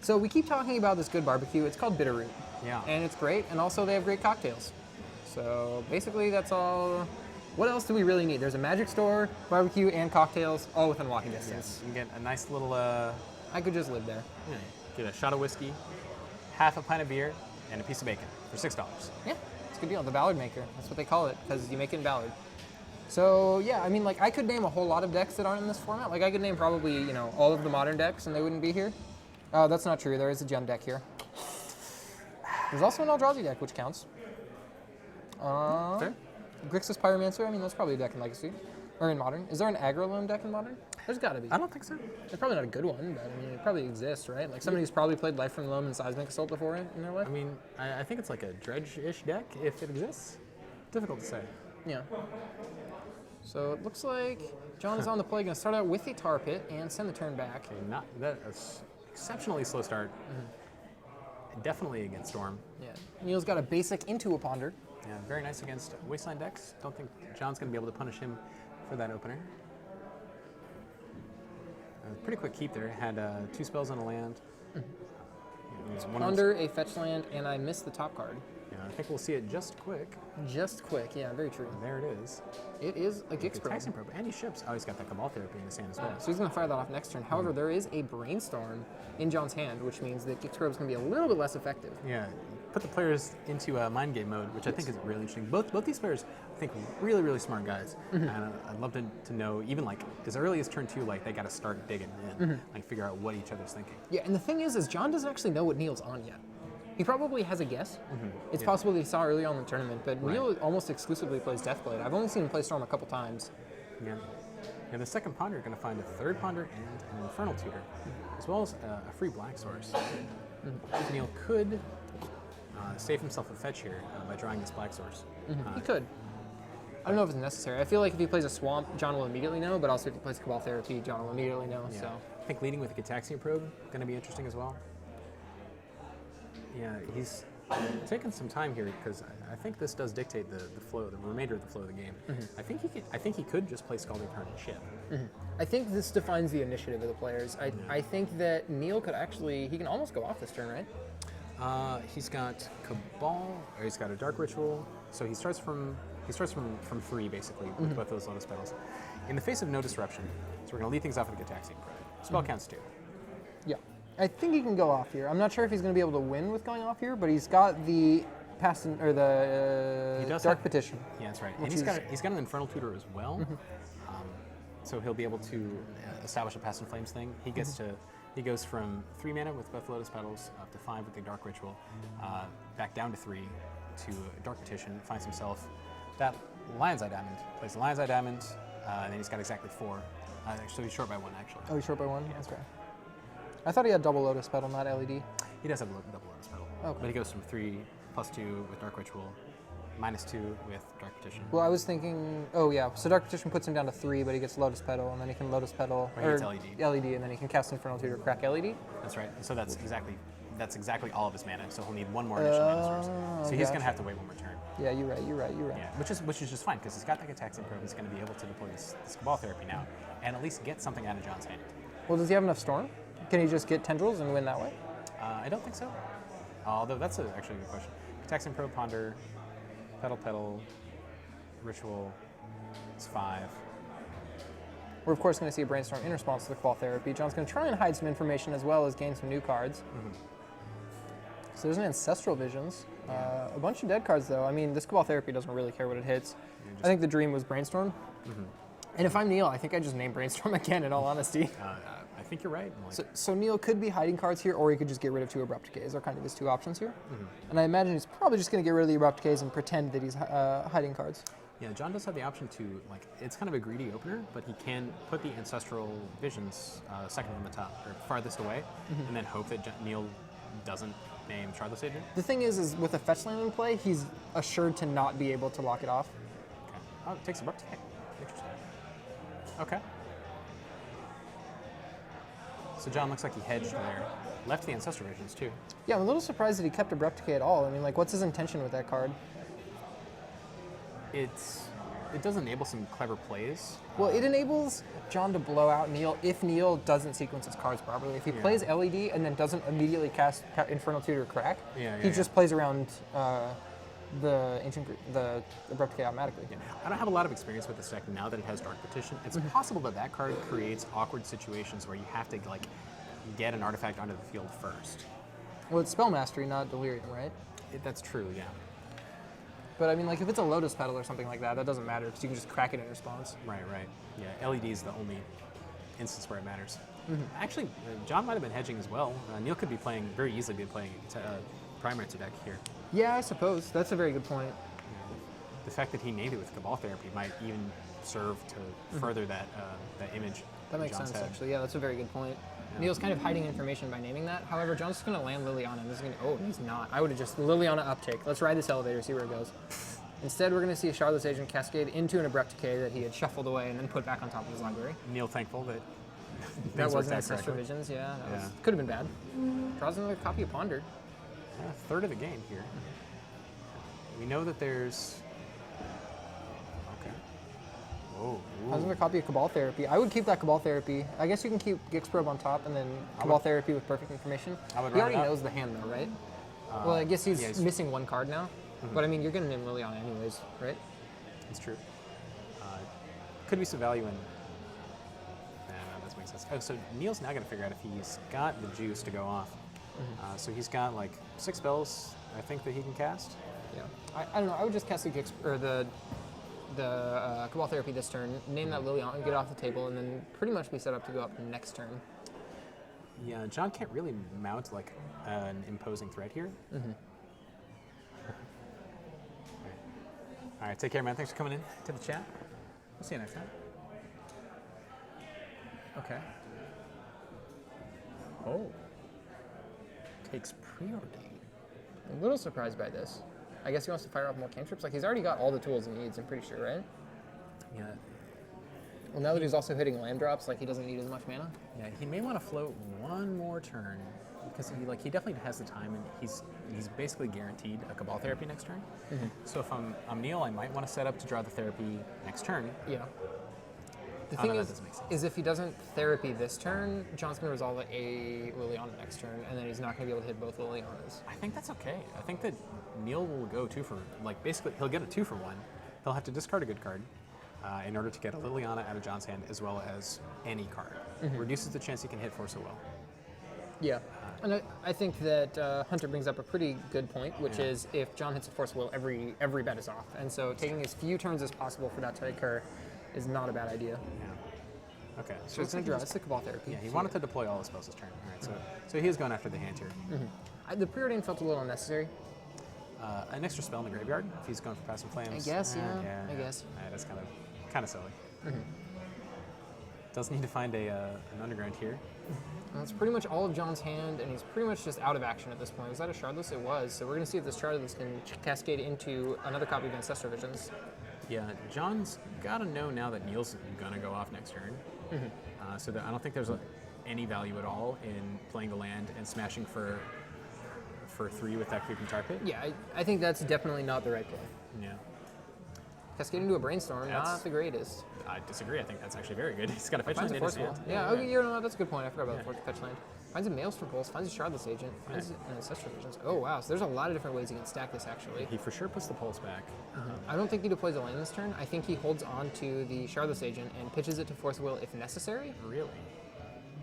So we keep talking about this good barbecue. It's called Bitterroot. Yeah. And it's great, and also they have great cocktails. So basically that's all. What else do we really need? There's a magic store, barbecue, and cocktails, all within walking distance. You can get a nice little, I could just live there. get a shot of whiskey, half a pint of beer, and a piece of bacon for $6. Yeah, it's a good deal. The Ballard Maker. That's what they call it, because you make it in Ballard. So yeah, I mean, like I could name a whole lot of decks that aren't in this format. Like I could name probably, all of the modern decks, and they wouldn't be here. That's not true. There is a gem deck here. There's also an Eldrazi deck, which counts. Fair. Grixis Pyromancer, I mean, that's probably a deck in Legacy. Or in Modern. Is there an aggro loam deck in Modern? There's gotta be. I don't think so. It's probably not a good one, but I mean, it probably exists, right? Like somebody who's probably played Life from Loam and Seismic Assault before in their life. I mean, I think it's like a dredge-ish deck, if it exists. Difficult to say. Yeah. So it looks like John is on the play, going to start out with the Tar Pit and send the turn back. Okay, not that exceptionally slow start. Definitely against Storm. Yeah. Neil's got a basic into a Ponder. Yeah, very nice against Wasteland decks. Don't think John's going to be able to punish him for that opener. Pretty quick keep there. Had 2 spells on a land. Ponder, a fetch land, and I missed the top card. Yeah, I think we'll see it just quick. Just quick, yeah, very true. There it is. It is a Gix Probe. Taxing Probe. And he ships. Oh, he's got that Cabal Therapy in his hand as well. So he's going to fire that off next turn. However, there is a Brainstorm in John's hand, which means that Gix Probe is going to be a little bit less effective. Yeah, put the players into mind game mode, which I think is really interesting. Both these players, I think, really, really smart guys. And I'd love to know, even like as early as turn 2, like they got to start digging in, like figure out what each other's thinking. Yeah, and the thing is John doesn't actually know what Neil's on yet. He probably has a guess. It's possible that he saw earlier on in the tournament, but Neil almost exclusively plays Deathblade. I've only seen him play Storm a couple times. Yeah. And the second Ponder, you're going to find a third Ponder and an Infernal Tutor, as well as a free black source. Neil could save himself a fetch here by drawing this black source. He could. I don't know if it's necessary. I feel like if he plays a Swamp, John will immediately know, but also if he plays Cabal Therapy, John will immediately know. Yeah. So I think leading with a Gitaxian Probe going to be interesting as well. Yeah, he's taken some time here because I think this does dictate the flow, the remainder of the flow of the game. I think he could just play Scalding Tarn and ship. I think this defines the initiative of the players. I think that Neil could actually, he can almost go off this turn, right? He's got Cabal, or he's got a Dark Ritual, so he starts from 3 basically with both those Lotus Petals. In the face of no disruption, so we're going to lead things off with a Gitaxian Probe. Spell counts 2. Yeah. I think he can go off here. I'm not sure if he's going to be able to win with going off here, but he's got the Dark Petition. Yeah, that's right. And he's got an Infernal Tutor as well, so he'll be able to establish a Past in Flames thing. He goes from 3 mana with both Lotus Petals up to 5 with the Dark Ritual, back down to 3 to Dark Petition. Finds himself that Lion's Eye Diamond. Plays the Lion's Eye Diamond, and then he's got exactly 4. So he's short by 1 actually. Oh, he's short by 1. Yeah, okay. I thought he had double Lotus Petal, not LED. He does have a double Lotus Petal. Okay. But he goes from 3 plus 2 with Dark Ritual, minus 2 with Dark Petition. Well, I was thinking, oh yeah, so Dark Petition puts him down to 3, but he gets Lotus Petal, and then he can Lotus Petal, or he gets LED. and then he can cast Infernal Tutor, crack LED. That's right. So that's exactly all of his mana. So he'll need 1 more initial mana source. So he's going to have to wait 1 more turn. Yeah, you're right. Yeah, which is just fine because he's got that Gitaxian Probe. He's going to be able to deploy this Cabal Therapy now, and at least get something out of John's hand. Well, does he have enough Storm? Can he just get Tendrils and win that way? I don't think so. Although that's actually a good question. Gitaxian Probe, Ponder, Petal, Ritual. It's 5. We're of course going to see a Brainstorm in response to the Cabal Therapy. John's going to try and hide some information as well as gain some new cards. So there's an Ancestral Visions. A bunch of dead cards though. I mean, this Cabal Therapy doesn't really care what it hits. I think the dream was Brainstorm. And if I'm Neil, I think I just name Brainstorm again in all honesty. I think you're right. So Neil could be hiding cards here, or he could just get rid of 2 Abrupt Decays. Are kind of his 2 options here. And I imagine he's probably just going to get rid of the Abrupt Decays and pretend that he's hiding cards. Yeah, John does have the option to, it's kind of a greedy opener, but he can put the Ancestral Visions second from the top, or farthest away, and then hope that Neil doesn't name Shardless Agent. The thing is with a fetch land in play, he's assured to not be able to lock it off. Okay. Oh, it takes Abrupt Decay. Interesting. Okay. So John looks like he hedged there. Left the Ancestral Visions too. Yeah, I'm a little surprised that he kept Abrupt Decay at all. I mean, what's his intention with that card? It's it does enable some clever plays. Well, it enables John to blow out Neil if Neil doesn't sequence his cards properly. If he plays LED and then doesn't immediately cast Infernal Tutor Crack, he just plays around the Abrupt Decay automatically. Yeah. I don't have a lot of experience with this deck now that it has Dark Petition. It's possible that that card creates awkward situations where you have to like get an artifact onto the field first. Well, it's Spell Mastery, not Delirium, right? That's true, yeah. But I mean, like if it's a Lotus Petal or something like that, that doesn't matter because you can just crack it in response. Right. Yeah, LED is the only instance where it matters. Actually, John might have been hedging as well. Neil could be playing, very easily be playing Primarity deck here. Yeah, I suppose. That's a very good point. The fact that he named it with Cabal Therapy might even serve to further that image. That makes John's sense, had. actually. Yeah, that's a very good point. Neil's kind of hiding information by naming that. However, John's just going to land Liliana. And this is going to, oh, he's not. I would have just Liliana uptake. Let's ride this elevator, see where it goes. Instead, we're going to see a Shardless Agent cascade into an Abrupt Decay that he had shuffled away and then put back on top of his library. Neil thankful that That wasn't Ancestral Visions, yeah. Could have been bad. Draws another copy of Ponder. Yeah, a third of the game here. We know that there's... Okay. Whoa. Draws another copy of Cabal Therapy. I would keep that Cabal Therapy. I guess you can keep Gix Probe on top and then Cabal Therapy with perfect information. I would He run it already up. knows the hand though, right? Well, I guess he's missing one card now. But I mean, you're going to name Liliana anyways, right? It's true. Could be some value in... Nah, that doesn't make sense. Oh, so Neil's now going to figure out if he's got the juice to go off. So he's got like 6 spells, I think, that he can cast. Yeah. I don't know. I would just cast the Gix, or the Cabal Therapy this turn, name that Liliana, get it off the table, and then pretty much be set up to go up next turn. Yeah, John can't really mount like an imposing threat here. All right, take care, man. Thanks for coming in to the chat. We'll see you next time. Okay. Oh. Takes preordain. I'm a little surprised by this. I guess he wants to fire off more cantrips. Like, he's already got all the tools he needs, I'm pretty sure, right? Yeah. Well, now that he's also hitting land drops, like, he doesn't need as much mana. Yeah, he may want to float one more turn because he definitely has the time, and he's basically guaranteed a Cabal Therapy next turn. So if I'm Neil, I might want to set up to draw the therapy next turn. Yeah. The Oh, thing no, that doesn't make sense. is if he doesn't therapy this turn, John's going to resolve a Liliana next turn, and then he's not going to be able to hit both Lilianas. I think that's okay. I think that Neil will go 2 for, like, basically he'll get a 2 for 1. He'll have to discard a good card in order to get a Liliana out of John's hand, as well as any card. Reduces the chance he can hit Force of Will. Yeah. And I think that Hunter brings up a pretty good point, which Yeah. is if John hits a Force of Will, every bet is off. And so taking as few turns as possible for that to occur is not a bad idea. Yeah. Okay. So it's going to draw. It's the Cabal Therapy. Yeah, he wanted to deploy all his spells this turn. All right, so he is going after the hand here. The preordain felt a little unnecessary. An extra spell in the graveyard if he's going for Passing Flames. I guess, yeah. I guess. That's kind of silly. Does need to find an underground here. And that's pretty much all of John's hand, and he's pretty much just out of action at this point. Was that a Shardless? It was. So we're going to see if this Shardless can cascade into another copy of Ancestral Visions. Yeah, John's got to know now that Neil's going to go off next turn. So that I don't think there's any value at all in playing the land and smashing for 3 with that Creeping Tar Pit. Yeah, I think that's definitely not the right play. Yeah. Cascade into a Brainstorm, That's- not the greatest. I disagree. I think that's actually very good. He's got a fetch Finds land a in his Force Will. hand. Yeah, okay, you know, that's a good point. I forgot about the fetch land. Finds a Maelstrom Pulse, finds a Shardless Agent, finds an Ancestral Visions. Oh, wow. So there's a lot of different ways he can stack this, actually. He for sure puts the pulse back. I don't think he deploys a land this turn. I think he holds on to the Shardless Agent and pitches it to Force Will if necessary. Really?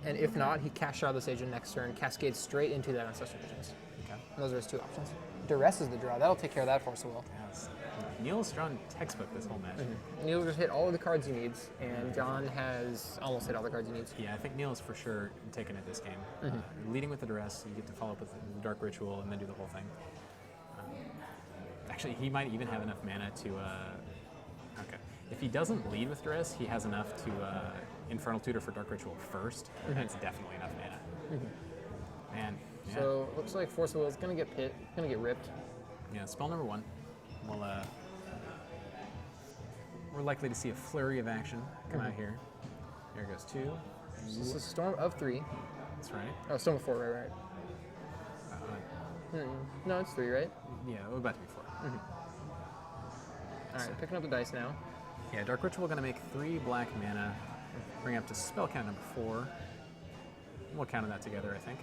And if not, he casts Shardless Agent next turn, cascades straight into that Ancestral Visions. Okay. And those are his 2 options. Duress is the draw. That'll take care of that Force Will. Yes. Neil's drawn textbook this whole match. Neil just hit all of the cards he needs, and John has almost hit all the cards he needs. Yeah, I think Neil is for sure taking it this game. Leading with the Duress, you get to follow up with the Dark Ritual and then do the whole thing. Actually, he might even have enough mana to... okay. If he doesn't lead with Duress, he has enough to Infernal Tutor for Dark Ritual first. That's definitely enough mana. Man. Yeah. So looks like Force Will is gonna get ripped. Yeah, spell number 1. We're likely to see a flurry of action come out here. Here goes 2. This is a Storm of 3. That's right. Oh, Storm of 4, right? No, it's 3, right? Yeah, we're about to be 4. All right, picking up the dice now. Yeah, Dark Ritual going to make 3 black mana, bring up to spell count number 4. We'll count that together, I think.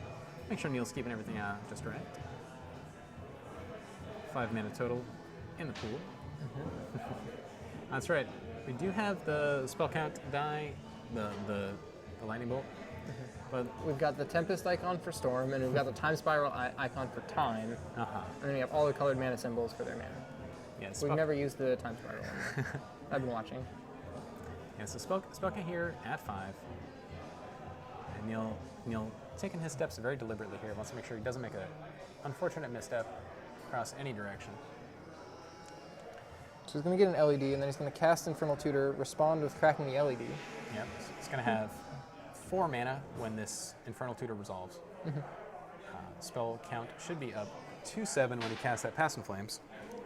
Make sure Neil's keeping everything just right. 5 mana total in the pool. That's right. We do have the spell count die, the lightning bolt, but We've got the Tempest icon for Storm, and we've got the Time Spiral icon for Time. And then we have all the colored mana symbols for their mana. yeah, We've never used the Time Spiral one. I've been watching. Yeah, so spell count here at 5, and Neil taking his steps very deliberately here. Wants to make sure he doesn't make an unfortunate misstep across any direction. So he's going to get an LED, and then he's going to cast Infernal Tutor, respond with cracking the LED. Yep, so it's going to have 4 mana when this Infernal Tutor resolves. Spell count should be up to 7 when he casts that Pass in Flames,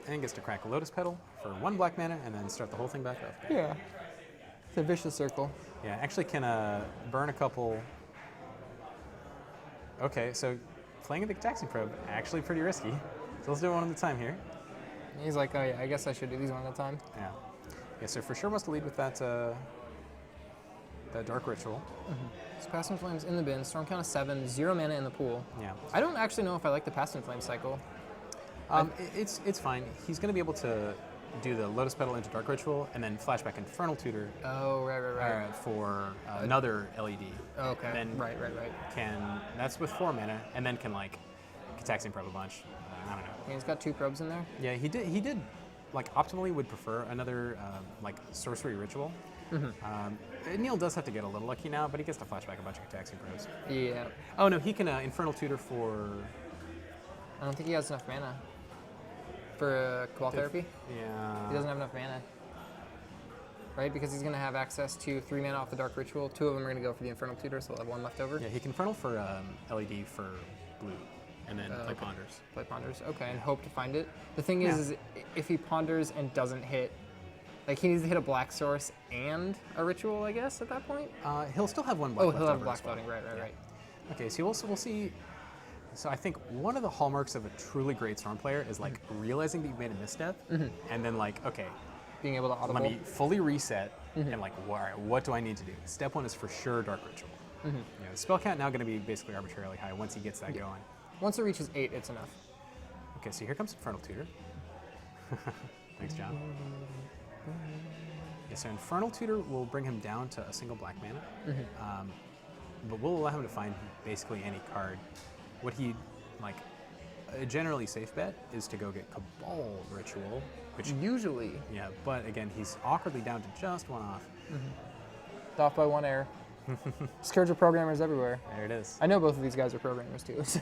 and gets to crack a Lotus Petal for 1 black mana, and then start the whole thing back up. Yeah. It's a vicious circle. Yeah, actually can burn a couple. Okay, so playing the Taxing Probe, actually pretty risky. So let's do it one at a time here. He's like, oh yeah, I guess I should do these one at a time. Yeah. Yeah, so for sure wants to lead with that that Dark Ritual. So Pass in Flames in the bin, Storm count of 7, 0 mana in the pool. Yeah. I don't actually know if I like the Pass in Flames cycle. It's fine. He's going to be able to do the Lotus Petal into Dark Ritual and then flashback Infernal Tutor Oh, right. for another LED. Okay, Then right. that's with 4 mana, and then can like Taxing Probe a bunch. I don't know. Yeah, he's got 2 probes in there. Yeah, he did. Like optimally, would prefer another like sorcery ritual. Neil does have to get a little lucky now, but he gets to flashback a bunch of Taxing Probes. Yeah. Oh no, he can Infernal Tutor for. I don't think he has enough mana for Cabal Therapy. Yeah. He doesn't have enough mana. Right? Because he's going to have access to 3 mana off the Dark Ritual. 2 of them are going to go for the Infernal Tutor, so we'll have 1 left over. Yeah, he can Infernal for LED for blue, and then play okay. Ponders. Play Ponders. Okay, and hope to find it. The thing is if he Ponders and doesn't hit, like he needs to hit a black source and a ritual, I guess, at that point? He'll still have 1 black. Oh, left he'll have over black as well. floating. Right. Okay, so we'll see. So I think one of the hallmarks of a truly great Storm player is like realizing that you've made a misstep, and then like, okay, Being able to audible. let me fully reset, and like, all right, what do I need to do? Step 1 is for sure Dark Ritual. You know, the spell count now going to be basically arbitrarily high once he gets that going. Once it reaches 8, it's enough. Okay, so here comes Infernal Tutor. Thanks, John. Yeah, so Infernal Tutor will bring him down to a single black mana, but we'll allow him to find basically any card. What he, like, a generally safe bet is to go get Cabal Ritual, which, Usually, yeah, but again, he's awkwardly down to just 1 off. off by 1 error. Scourge of programmers everywhere. There it is. I know both of these guys are programmers too. So.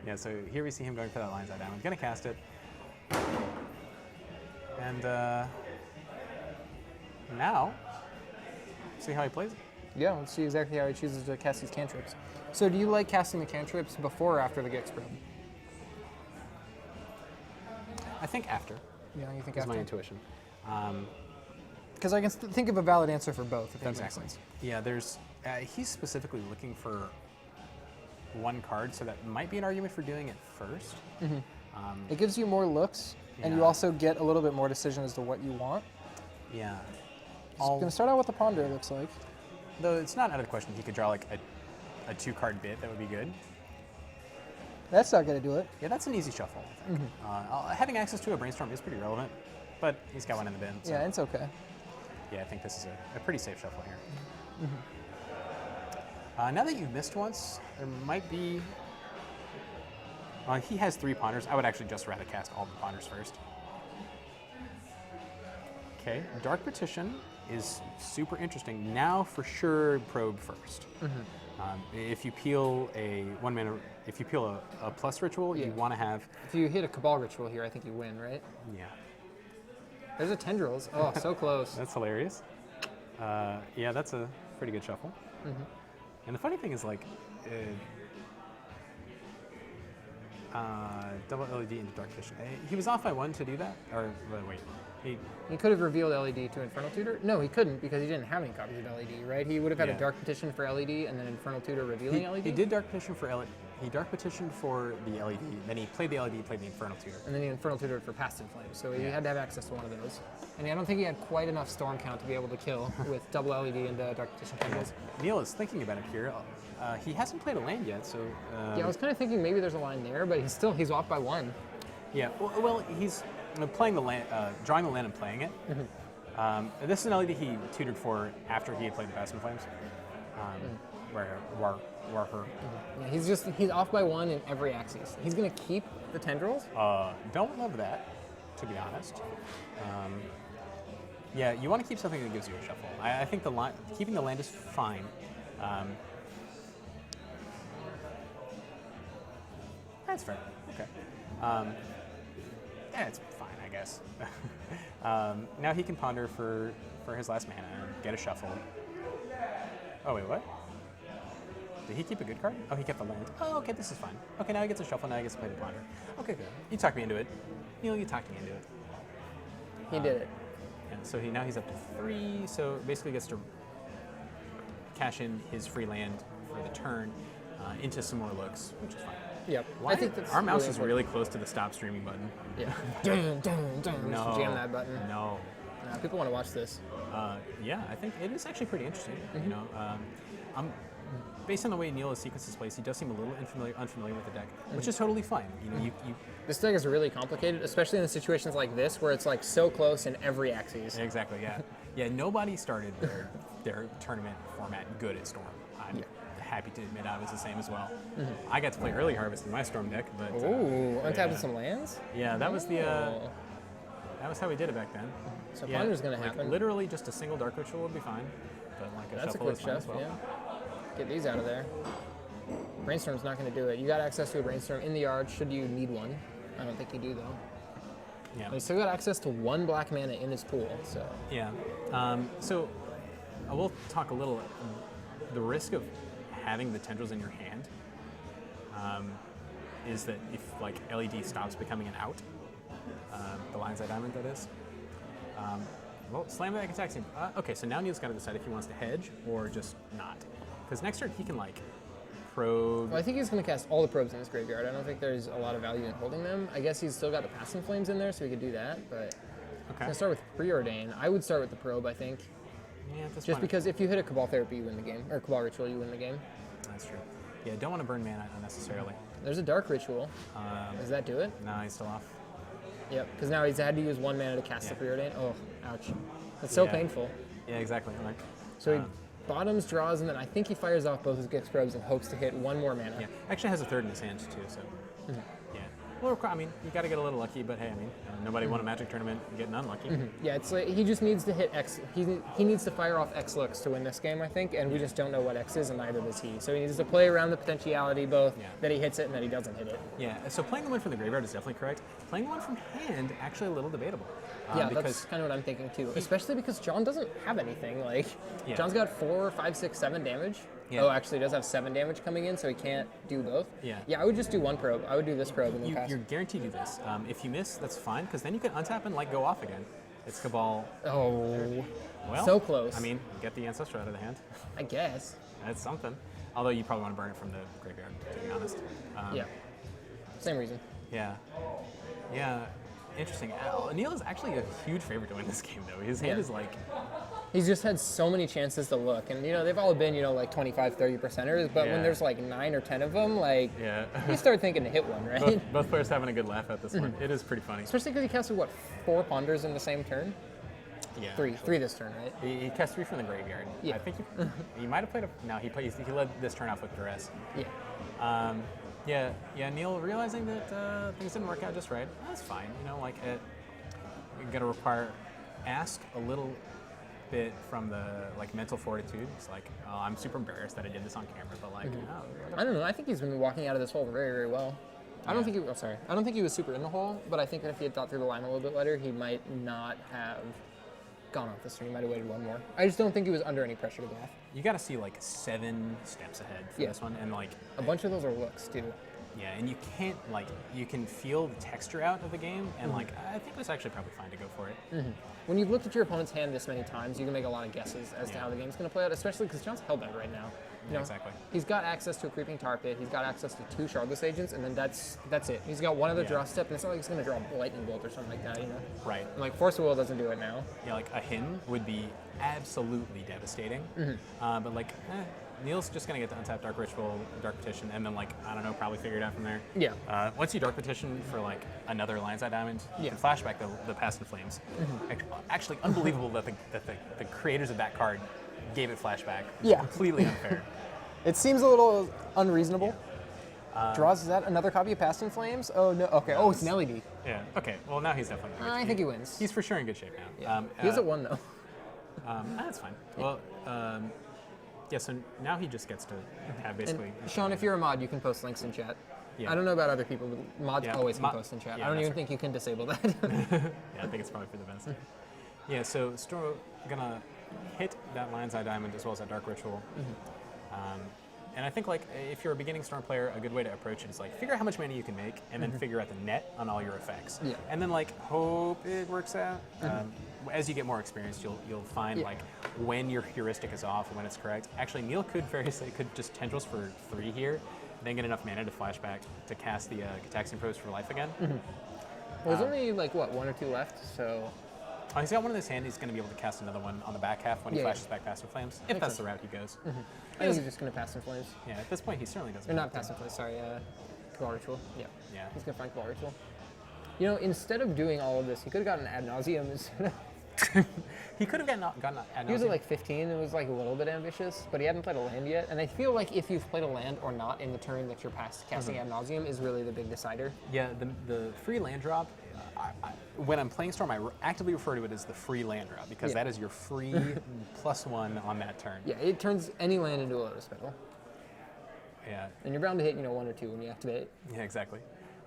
Yeah, so here we see him going for that Lion's Eye down. I'm going to cast it. And now, see how he plays it. Yeah, let's see exactly how he chooses to cast these cantrips. So do you like casting the cantrips before or after the Gix probe? I think after Yeah, you think is my after? intuition. Because I can think of a valid answer for both, if that Exactly. makes sense. Yeah, there's. He's specifically looking for 1 card, so that might be an argument for doing it first. It gives you more looks, and you Yeah. also get a little bit more decision as to what you want. Yeah. I'm going to start out with the Ponder, it looks like. Though it's not out of the question he could draw like a 2-card bit. That would be good. That's not going to do it. Yeah, that's an easy shuffle. I think. Having access to a Brainstorm is pretty relevant, but he's got 1 in the bin. So Yeah, it's okay. yeah, I think this is a pretty safe shuffle here. Now that you've missed once, there might be. He has 3 Ponders. I would actually just rather cast all the Ponders first. Okay, Dark Petition is super interesting. Now for sure, probe first. If you peel a 1 mana, if you peel a plus ritual, Yeah. you want to have. If you hit a Cabal Ritual here, I think you win, right? Yeah, There's a Tendrils. Oh, so close. that's hilarious. Yeah, that's a pretty good shuffle. And the funny thing is, like, Double LED into Dark Vision. He was off by 1 to do that? Or, wait. He could have revealed LED to Infernal Tutor. No, he couldn't because he didn't have any copies of LED, right? He would have had Yeah. a Dark Petition for LED and then Infernal Tutor revealing LED. He did Dark Petition for LED. He Dark Petitioned for the LED. Then he played the LED, played the Infernal Tutor. And then he Infernal Tutored for Past in Flames, so he Yeah. had to have access to one of those. And I don't think he had quite enough Storm count to be able to kill with double LED and Dark Petition combos. Neil is thinking about it here. He hasn't played a land yet, so... Yeah, I was kind of thinking maybe there's a line there, but he's off by 1. Yeah, well he's playing the land, drawing the land and playing it. This is an LED he tutored for after he had played the Past in Flames. Warher. Yeah, he's off by 1 in every axis. He's gonna keep the tendrils. Don't love that, to be honest. Yeah, you want to keep something that gives you a shuffle. I think keeping the land is fine. That's fair. Okay. Yeah, it's fine, I guess. Now he can ponder for his last mana and get a shuffle. Oh wait, what? Did he keep a good card? Oh, he kept the land. Oh, okay, this is fine. Okay, now he gets a shuffle, now he gets to play the ponder. Okay, good. You talked me into it. Neil, you talked me into it. He did it. And so now he's up to 3, so basically gets to cash in his free land for the turn into some more looks, which is fine. Yep. Why? I think that's Our mouse really is really close to the stop streaming button. Yeah. Dun, dun, dun. No. Jam that button. No. People want to watch this. Yeah, I think it is actually pretty interesting. You know, based on the way Neil sequences plays, he does seem a little unfamiliar with the deck, which is totally fine. You know, you This deck is really complicated, especially in situations like this where it's like so close in every axis. exactly, yeah, yeah. Nobody started their tournament format good at Storm. I'm happy to admit I was the same as well. I got to play early Harvest in my Storm deck, but Ooh, untapping yeah. some lands? Yeah, that was the Oh. that was how we did it back then. So Yeah, Ponder's gonna like, happen. Literally just a single Dark Ritual would be fine, but like a That's a shuffle quick is fine shove, as well. yeah. Get these out of there. Brainstorm's not going to do it. You got access to a Brainstorm in the yard should you need one. I don't think you do, though. Yeah. But he's still got access to 1 black mana in his pool, so... Yeah. So I will talk a little. The risk of having the tendrils in your hand is that if like LED stops becoming an out, the Lion's Eye Diamond that is. Well, slam back attacks him. Okay, so now Neil's got to decide if he wants to hedge or just not. Because next turn he can like probe. Well, I think he's going to cast all the probes in his graveyard. I don't think there's a lot of value in holding them. I guess he's still got the Passing Flames in there, so he could do that, but... I'm Okay. going to start with Preordain. I would start with the probe, I think. Yeah, that's Just fine. because if you hit a Cabal Therapy, you win the game. Or Cabal Ritual, you win the game. That's true. Yeah, don't want to burn mana unnecessarily. There's a Dark Ritual. Does that do it? No, he's still off. Yep, because now he's had to use 1 mana to cast Yeah. the Preordain. Oh, ouch. That's so Yeah. painful. Yeah, exactly. Like, So he bottoms, draws, and then I think he fires off both his Gix probes and hopes to hit 1 more mana. yeah, actually has a third in his hand too. So, yeah. Well, I mean, you got to get a little lucky, but hey, I mean, nobody won a Magic tournament getting unlucky. Yeah, it's like he just needs to hit X. He needs to fire off X looks to win this game, I think, and we just don't know what X is, and neither does he. So he needs to play around the potentiality both Yeah. that he hits it and that he doesn't hit it. Yeah. So playing the one from the graveyard is definitely correct. Playing the one from hand actually a little debatable. Yeah, because that's kind of what I'm thinking too. Especially because John doesn't have anything. Like, Yeah. John's got 4, 5, 6, 7 damage. Yeah. Oh, actually, he does have 7 damage coming in, so he can't do both. Yeah. Yeah, I would just do 1 probe. I would do this probe and then pass. you're guaranteed to do this. If you miss, that's fine, because then you can untap and like go off again. It's Cabal. Oh, Well, so close. I mean, get the Ancestral out of the hand. I guess. That's something. Although you probably want to burn it from the graveyard, to be honest. Yeah. Same reason. Yeah. Yeah. Interesting. Neil is actually a huge favorite to win this game, though. His hand Yeah. is like, He's just had so many chances to look, and they've all been like 25, 30%ers. But Yeah. when there's like 9 or 10 of them, like yeah. you start thinking to hit one, right? both players having a good laugh at this one. It is pretty funny. Especially because he casted 4 ponders in the same turn. Yeah. 3 this turn, right? He cast 3 from the graveyard. Yeah. I think he might have played a. No, he led this turn off with duress. Yeah. Yeah. Neil realizing that things didn't work out just right. That's fine. You got to ask a little bit from the mental fortitude. It's like, oh, I'm super embarrassed that I did this on camera, but like, I don't know. I think he's been walking out of this hole very, very well. I don't think I don't think he was super in the hole, but I think that if he had thought through the line a little bit better, he might not have gone off this turn. He might have waited 1 more. I just don't think he was under any pressure to go off. you got to see like 7 steps ahead for Yeah. this one, and like A bunch of those are looks too. Yeah, and you can't, like, you can feel the texture out of the game, and, like, I think it's actually probably fine to go for it. When you've looked at your opponent's hand this many times, you can make a lot of guesses as to Yeah. how the game's going to play out, especially because John's hellbent right now. You know, Exactly. He's got access to a creeping tar pit. He's got access to 2 Shardless agents, and then that's it. He's got one other Yeah. draw step, and it's not like he's going to draw a lightning bolt or something like that. You know, Right. and like Force of Will doesn't do it now. Yeah, like, a Hin would be absolutely devastating. But, like, Neil's just going to get to untap Dark Ritual, Dark Petition, and then, like, I don't know, probably figure it out from there. Yeah. Once you Dark Petition for, like, another Lion's Eye Diamond, you Yeah. can flashback the Past in Flames. Actually, unbelievable that the creators of that card gave it flashback. Yeah. Completely unfair. It seems a little unreasonable. Draws, is that another copy of Past in Flames? Oh, no. Okay. Oh, it's an LED. Yeah. Okay. Well, now he's definitely. I think he wins. He's for sure in good shape now. He hasn't won, though. That's fine. Well, yeah. So now he just gets to have basically. And Sean, if you're a mod, you can post links in chat. Yeah. I don't know about other people, but mods Yeah, always can mod- post in chat. yeah, I don't that's even right. think you can disable that. Yeah, I think it's probably for the best. Yeah. So Storm gonna hit that Lion's Eye Diamond as well as that Dark Ritual. And I think, like, if you're a beginning Storm player, a good way to approach it is, like, figure out how much money you can make, and then figure out the net on all your effects. Yeah. And then, like, hope it works out. As you get more experience, you'll find, Yeah. like, when your heuristic is off and when it's correct. Actually, Neil could could just Tendrils for 3 here, then get enough mana to flashback to cast the Gitaxian Probes for life again. Well, there's only, like, what, 1 or 2 left, so... Oh, he's got one in his hand. He's going to be able to cast another one on the back half when he Yeah, flashes back Past in Flames, if Makes that's sense. the route he goes. I think he's just going to Pass in Flames. Yeah, at this point, he certainly doesn't. Or not have to. Pass in Flames, sorry, Cabal Ritual. Yeah. Yeah. He's going to find Cabal Ritual. You know, instead of doing all of this, he could have gotten Ad Nauseam instead of... He could have gotten ad He was at nauseam. like 15. It was like a little bit ambitious, but he hadn't played a land yet. And I feel like if you've played a land or not in the turn that you're casting Ad Nauseam is really the big decider. Yeah, the free land drop. When I'm playing Storm, I actively refer to it as the free land drop because Yeah. that is your free +1 on that turn. Yeah, it turns any land into a Lotus Petal. Yeah, And you're bound to hit, 1 or 2 when you activate. yeah, exactly.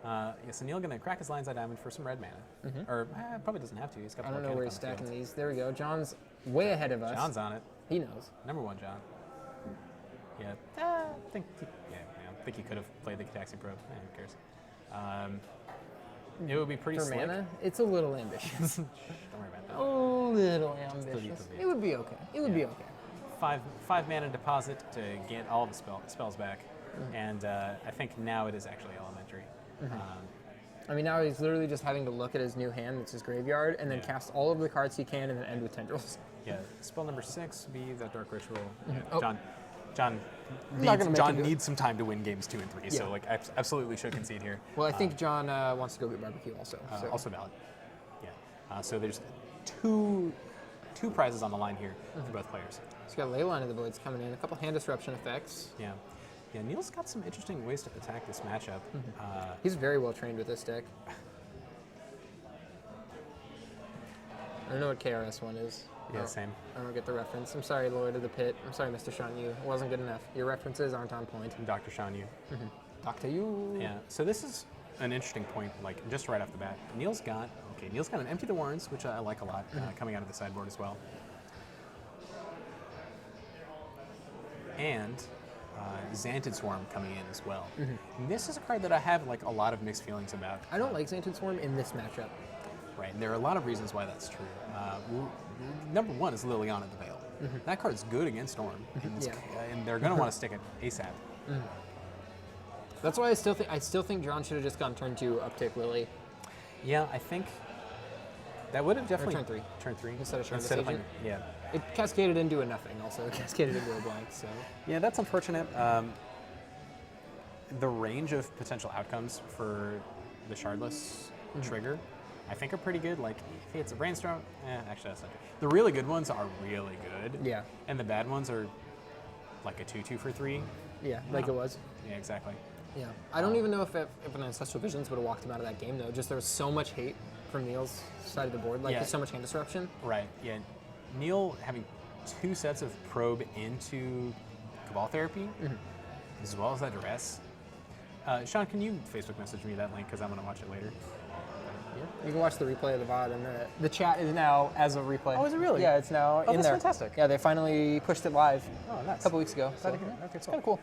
Yeah, so Neil gonna crack his Lion's Eye Diamond for some red mana, or probably doesn't have to. He's got. I don't know Volcanic where on he's the field. stacking these. There we go. John's way ahead of us. John's on it. He knows. Number 1, John. Yeah, I think. I think he could have played the Gitaxian Probe. Who cares? It would be pretty For slick. mana, it's a little ambitious. Don't worry about that. a little ambitious. easily. It would be okay. It would be okay. Five mana deposit to get all the spells back, and I think now it is actually elementary. I mean, now he's literally just having to look at his new hand, that's his graveyard, and then Yeah. cast all of the cards he can and then end with Tendrils. Yeah, spell number 6 be that Dark Ritual. Yeah, Oh. John not gonna make him do it. needs some time to win games 2 and 3, so Yeah. like absolutely should concede here. Well, I think John wants to go get barbecue also. So. Also valid. Yeah. So there's two prizes on the line here for both players. He's got Leyline of the Voids coming in, a couple hand disruption effects. Yeah. Yeah, Neil's got some interesting ways to attack this matchup. He's very well trained with this deck. I don't know what KRS-One is. Yeah, Oh, same. I don't get the reference. I'm sorry, Lord of the Pit. I'm sorry, Mr. Sean Yu. It wasn't good enough. Your references aren't on point. Dr. Sean Yu. Dr. Yu. Yeah. So this is an interesting point, like just right off the bat. Neil's got an Empty the Warrens, which I like a lot, coming out of the sideboard as well. And Xantid Swarm coming in as well. And this is a card that I have like a lot of mixed feelings about. I don't like Xantid Swarm in this matchup. Right, and there are a lot of reasons why that's true. Number 1 is Liliana the Veil. That card's good against Storm, and, Yeah. and they're going to want to stick it ASAP. That's why I still think John should have just gone turn 2, uptick Lily. Yeah, I think that would have definitely turn 3. Turn 3 Instead of Shardless playing, Agent. yeah. It cascaded into a nothing also. It cascaded into a blank, so. Yeah, that's unfortunate. The range of potential outcomes for the Shardless trigger, I think, are pretty good. Like, if it's a Brainstorm, actually that's not good. The really good ones are really good. Yeah. And the bad ones are like a 2/2 for 3. Yeah, like No. it was. Yeah, exactly. Yeah. I don't even know if an Ancestral Visions would have walked him out of that game, though. Just there was so much hate from Neil's side of the board. Like, Yeah. there's so much hand disruption. Right, yeah. Neil having 2 sets of probe into Cabal Therapy, as well as that duress. Sean, can you Facebook message me that link, because I'm going to watch it later. Yeah. You can watch the replay of the VOD, and the chat is now as a replay. Oh, is it really? Yeah, it's now in that's there. fantastic. Yeah, they finally pushed it live Oh, nice. a couple weeks ago. Glad to hear it. Okay, It's kind of cool.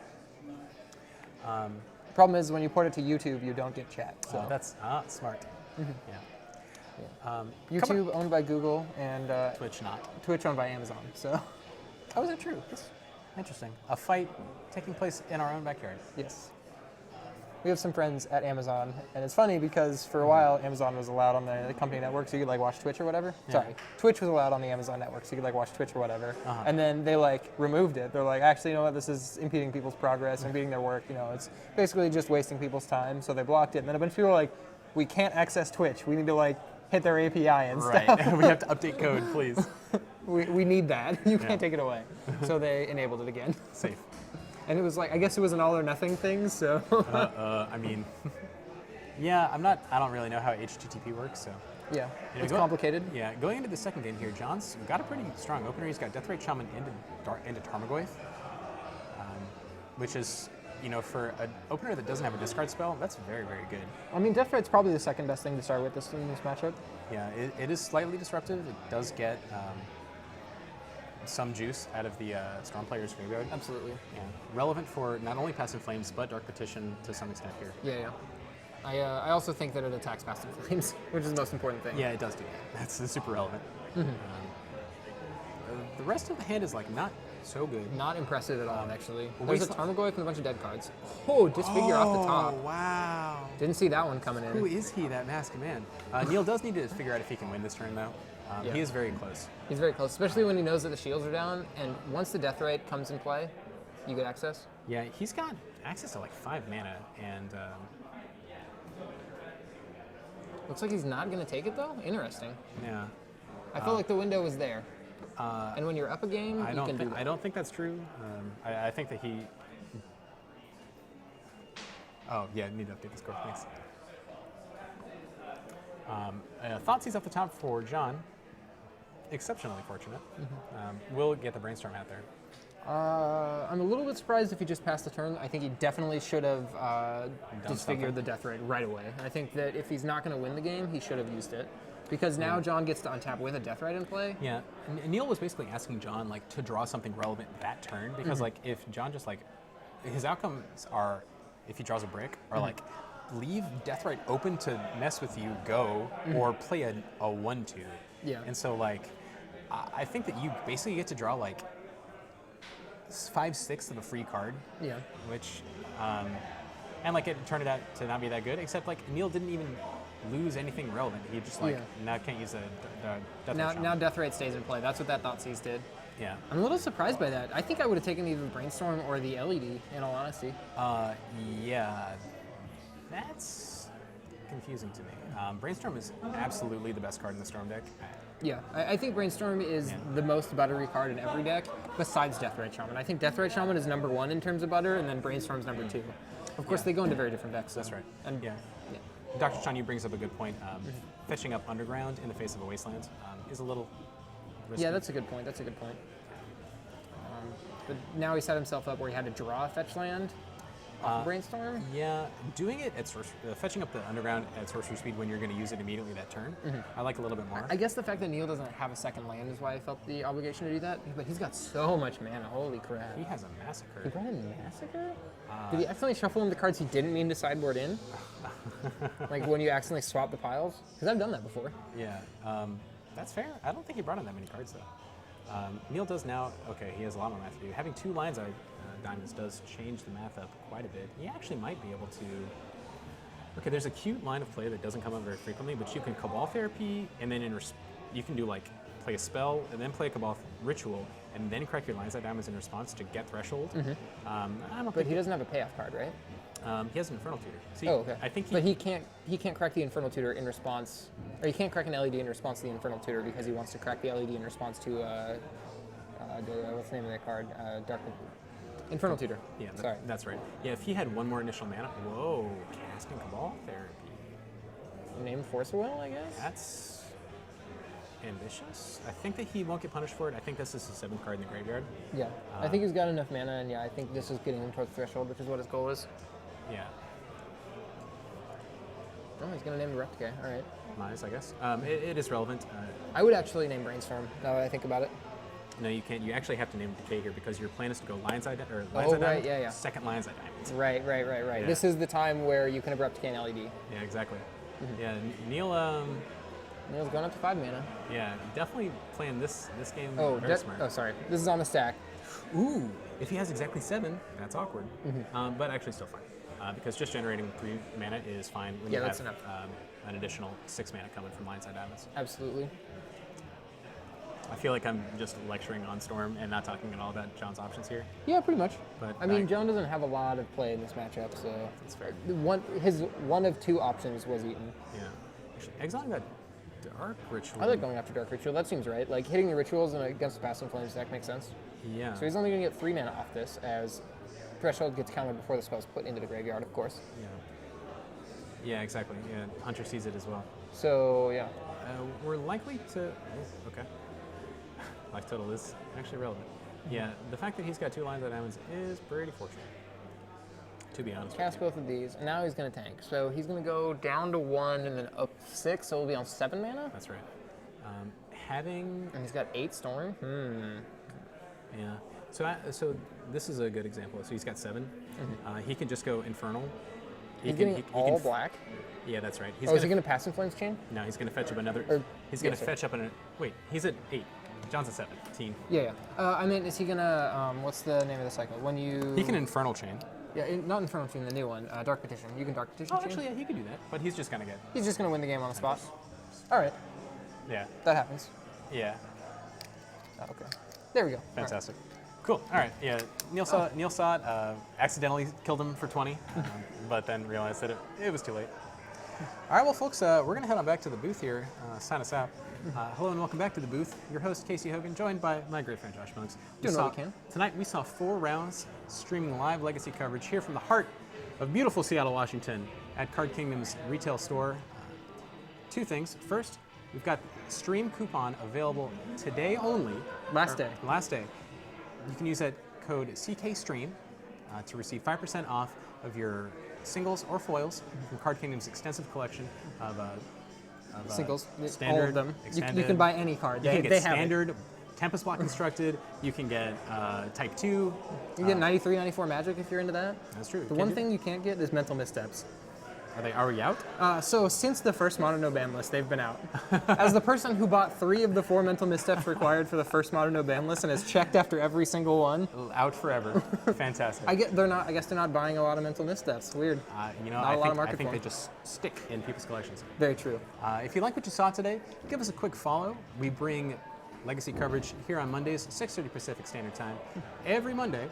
Problem is, when you port it to YouTube, you don't get chat. So That's smart. Yeah. YouTube owned by Google and Twitch not. Twitch owned by Amazon. So Oh, is that true? Yes. Interesting. A fight taking place in our own backyard. yes. We have some friends at Amazon, and it's funny because for a while Amazon was allowed on the company network, so you could like watch Twitch or whatever. Yeah. Sorry, Twitch was allowed on the Amazon network, so you could like watch Twitch or whatever. Uh-huh. And then they like removed it. They're like, actually, you know what? This is impeding people's progress, impeding their work. You know, it's basically just wasting people's time. So they blocked it. And then a bunch of people were like, we can't access Twitch. We need to like hit their API and stuff. Right. We have to update code, please. We need that. You Yeah. can't take it away. So they enabled it again. Safe. And it was like, I guess it was an all or nothing thing. So I mean, yeah, I don't really know how HTTP works, so. yeah, You know, it's go- complicated. Yeah, going into the second game here, John's got a pretty strong opener. He's got Deathrite Shaman into Tarmogoyf, which is, you know, for an opener that doesn't have a discard spell, that's very, very good. I mean, Deathrite's probably the second best thing to start with in this matchup. Yeah, it is slightly disruptive. It does get some juice out of the Storm player's graveyard. Absolutely. Yeah, relevant for not only Passive Flames, but Dark Petition to some extent here. Yeah. I also think that it attacks Passive Flames, which is the most important thing. Yeah, it does do that. That's super relevant. The rest of the hand is like not so good. Not impressive at all, actually. Wait, There's a Tarmogoyf and a bunch of dead cards. Oh, Disfigure off the top. Wow. Didn't see that one coming Who in. is he, that masked man? Neil does need to figure out if he can win this turn, though. Yeah. He is very close. He's very close, especially when he knows that the shields are down, and once the Deathrite comes in play, you get access. Yeah, he's got access to like 5 mana, and Looks like he's not going to take it, though. Interesting. yeah. I felt like the window was there. Uh, And when you're up a game, I you don't can do think that. I don't think that's true. I think that he. Oh yeah, need to update the score. Thanks. Thoughtseize off the top for John. Exceptionally fortunate. We'll get the brainstorm out there. I'm a little bit surprised if he just passed the turn. I think he definitely should have disfigured the Deathrite right away. I think that if he's not going to win the game, he should have used it. Because now John gets to untap with a Deathrite in play. Yeah, Neil was basically asking John like to draw something relevant that turn because like if John just like his outcomes are if he draws a brick are like leave Deathrite open to mess with you, go or play a 1/2. Yeah. And so like I think that you basically get to draw like 5/6 of a free card, Yeah. which and like it turned out to not be that good. Except like Neil didn't even lose anything relevant. He just like now can't use the Deathrite Shaman. Now Deathrite stays in play. That's what that Thoughtseize did. Yeah. I'm a little surprised by that. I think I would have taken either the Brainstorm or the LED, in all honesty. Yeah, that's confusing to me. Brainstorm is absolutely the best card in the Storm deck. Yeah, I think Brainstorm is the most buttery card in every deck, besides Deathrite Shaman. I think Deathrite Shaman is number 1 in terms of butter, and then Brainstorm's number 2. Of course, they go into very different decks. That's right. And Yeah. Dr. Chan, you brings up a good point. Fetching up Underground in the face of a Wasteland is a little risky. yeah, that's a good point. That's a good point. But now he set himself up where he had to draw a fetch land off of Brainstorm. Yeah, doing it at fetching up the Underground at sorcery speed when you're going to use it immediately that turn, I like a little bit more. I guess the fact that Neil doesn't have a second land is why I felt the obligation to do that. But he's got so much mana. Holy crap. He has a He Massacre. brought in Massacre? Did he accidentally shuffle in the cards he didn't mean to sideboard in? Like when you accidentally swap the piles? Because I've done that before. Yeah, that's fair. I don't think he brought in that many cards though. Neil does now. Okay, he has a lot more math to do. Having 2 lines of diamonds does change the math up quite a bit. He actually might be able to. Okay, there's a cute line of play that doesn't come up very frequently, but you can Cabal Therapy, and then you can do like play a spell, and then play a Cabal Ritual, and then crack your lines of diamonds in response to get Threshold. I don't But think he doesn't have a payoff card, right? he has an Infernal Tutor. See, Oh, okay. I think But he can't crack the Infernal Tutor in response, or he can't crack an LED in response to the Infernal Tutor because he wants to crack the LED in response to what's the name of that card? Dark Infernal Tutor. Yeah, Sorry. that's right. Yeah, if he had 1 more initial mana, whoa, casting Cabal Therapy. Name Force of Will, I guess. That's ambitious. I think that he won't get punished for it. I think this is his 7th card in the graveyard. Yeah, I think he's got enough mana, and yeah, I think this is getting him towards Threshold, which is what his goal is. Yeah, Oh, he's gonna name the Replicate. All right. nice, I guess. It is relevant. I would actually name Brainstorm now that I think about it. No, you can't. You actually have to name Decay here because your plan is to go Lion's Eye or Oh, Lion's Eye right, Diamond, yeah, yeah. second Lion's Eye Diamond. Right. Yeah. This is the time where you can abrupt decay an LED. Yeah, exactly. Yeah, Neil. Neil's going up to 5 mana. Yeah, definitely playing this game Oh, very smart. oh, sorry. This is on the stack. Ooh, if he has exactly 7, that's awkward. But actually still fine. Because just generating 3 mana is fine when Yeah, you that's have enough. an additional 6 mana coming from Lion's Eye Diamonds. Absolutely. I feel like I'm just lecturing on Storm and not talking at all about John's options here. Yeah, pretty much. But I mean, John doesn't have a lot of play in this matchup, so That's fair. his one of 2 options was Eaton. Yeah. Actually, exiling that Dark Ritual. I like going after Dark Ritual. That seems right. Like hitting the rituals against the Past and Flames deck makes sense. Yeah. So he's only going to get 3 mana off this, as Threshold gets countered before the spell's put into the graveyard, of course. Yeah. Yeah, exactly. Yeah, Hunter sees it as well. So yeah, We're likely to. Oh, okay. Life total is actually relevant. Yeah, the fact that he's got 2 Lines of Diamonds is pretty fortunate. To be honest. cast both of these, and now he's going to tank. So he's going to go down to 1 and then up 6, so we'll be on 7 mana. That's right. Having. And he's got 8 Storm. Yeah. So this is a good example. So he's got 7. He can just go Infernal. He's getting all black. Yeah, that's right. Is he going to Pass and Flames chain? No, he's going to fetch up another. Or- He's going yeah, to fetch up an. Wait, he's at 8. John's at 17. Yeah. I mean, is he going to, what's the name of the cycle? When you... He can Infernal Chain. Yeah, not Infernal Chain, the new one, Dark Petition. You can Dark Petition Oh, chain? actually, yeah, he could do that. But he's just going to get. He's just going to win the game on the spot. All right, Yeah. that happens. Yeah. Oh, okay. There we go. All right. Fantastic. Cool. All right. Yeah. Neil saw it. Accidentally killed him for 20, but then realized that it was too late. All right. Well, folks, we're going to head on back to the booth here. Sign us out. Hello and welcome back to the booth. Your host, Casey Hogan, joined by my great friend, Josh Monks. Doing what we can. Tonight, we saw 4 rounds streaming live Legacy coverage here from the heart of beautiful Seattle, Washington at Card Kingdom's retail store. 2 things. First, we've got stream coupon available today only. Last day. Last day. You can use that code CKSTREAM to receive 5% off of your singles or foils from Card Kingdom's extensive collection of Singles, standard, all of them. You expanded. can buy any card. You They can get have it. standard, Tempest Block constructed. You can get Type 2. You can get 93, 94 Magic if you're into that. That's true. The one thing you can't get is Mental Missteps. Are they already out? So since the first Mono No ban list, they've been out. As the person who bought 3 of the 4 Mental Missteps required for the first Mono No ban list and has checked after every single one, Out forever. Fantastic. I guess they're not buying a lot of Mental Missteps. Weird. I lot of market think for they them. just stick in people's collections. Very true. If you like what you saw today, give us a quick follow. We bring Legacy coverage here on Mondays, 6:30 Pacific Standard Time, every Monday,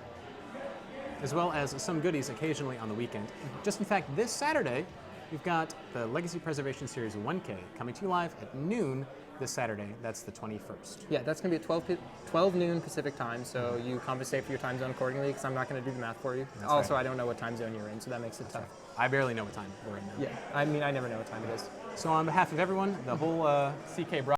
as well as some goodies occasionally on the weekend. Just in fact, this Saturday, we've got the Legacy Preservation Series 1K coming to you live at noon this Saturday. That's the 21st. Yeah, that's going to be at 12 noon Pacific time, so you compensate for your time zone accordingly because I'm not going to do the math for you. That's Also, right. I don't know what time zone you're in, so that makes it tough. I barely know what time we're in now. Yeah, I mean, I never know what time it is. So on behalf of everyone, the whole CK